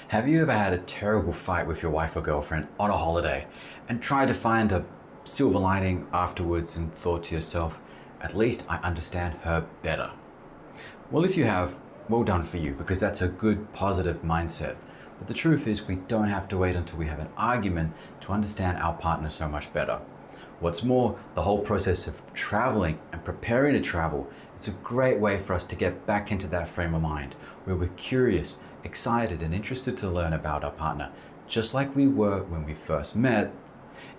Have you ever had a terrible fight with your wife or girlfriend on a holiday and tried to find a silver lining afterwards and thought to yourself, at least I understand her better? Well, if you have, well done for you, because that's a good positive mindset. But the truth is, we don't have to wait until we have an argument to understand our partner so much better. What's more, the whole process of traveling and preparing to travel is a great way for us to get back into that frame of mind where we're curious, excited, and interested to learn about our partner, just like we were when we first met,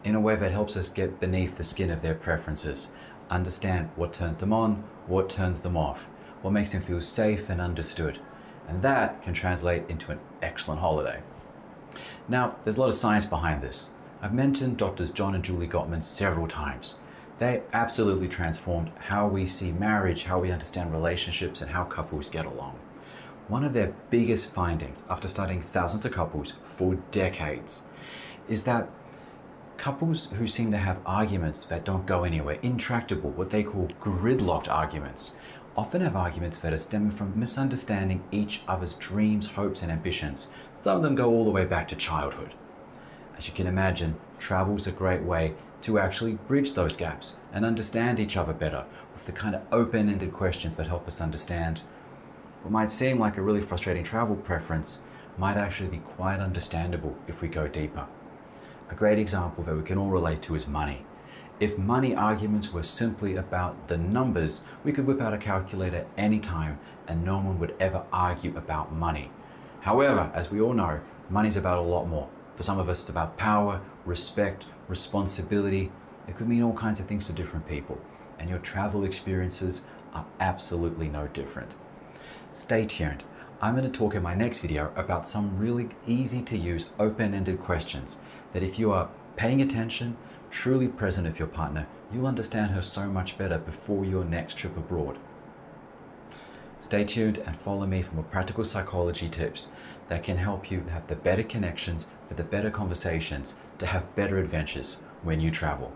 in a way that helps us get beneath the skin of their preferences, understand what turns them on, what turns them off, what makes them feel safe and understood. And that can translate into an excellent holiday. Now, there's a lot of science behind this. I've mentioned Doctors John and Julie Gottman several times. They absolutely transformed how we see marriage, how we understand relationships, and how couples get along. One of their biggest findings after studying thousands of couples for decades is that couples who seem to have arguments that don't go anywhere, intractable, what they call gridlocked arguments, often have arguments that are stemming from misunderstanding each other's dreams, hopes, and ambitions. Some of them go all the way back to childhood. As you can imagine, travel is a great way to actually bridge those gaps and understand each other better with the kind of open-ended questions that help us understand what might seem like a really frustrating travel preference might actually be quite understandable if we go deeper. A great example that we can all relate to is money. If money arguments were simply about the numbers, we could whip out a calculator anytime and no one would ever argue about money. However, as we all know, money's about a lot more. For some of us, it's about power, respect, responsibility. It could mean all kinds of things to different people, and your travel experiences are absolutely no different. Stay tuned. I'm going to talk in my next video about some really easy to use open-ended questions that if you are paying attention, truly present with your partner, you'll understand her so much better before your next trip abroad. Stay tuned and follow me for more practical psychology tips that can help you have the better connections, for the better conversations, to have better adventures when you travel.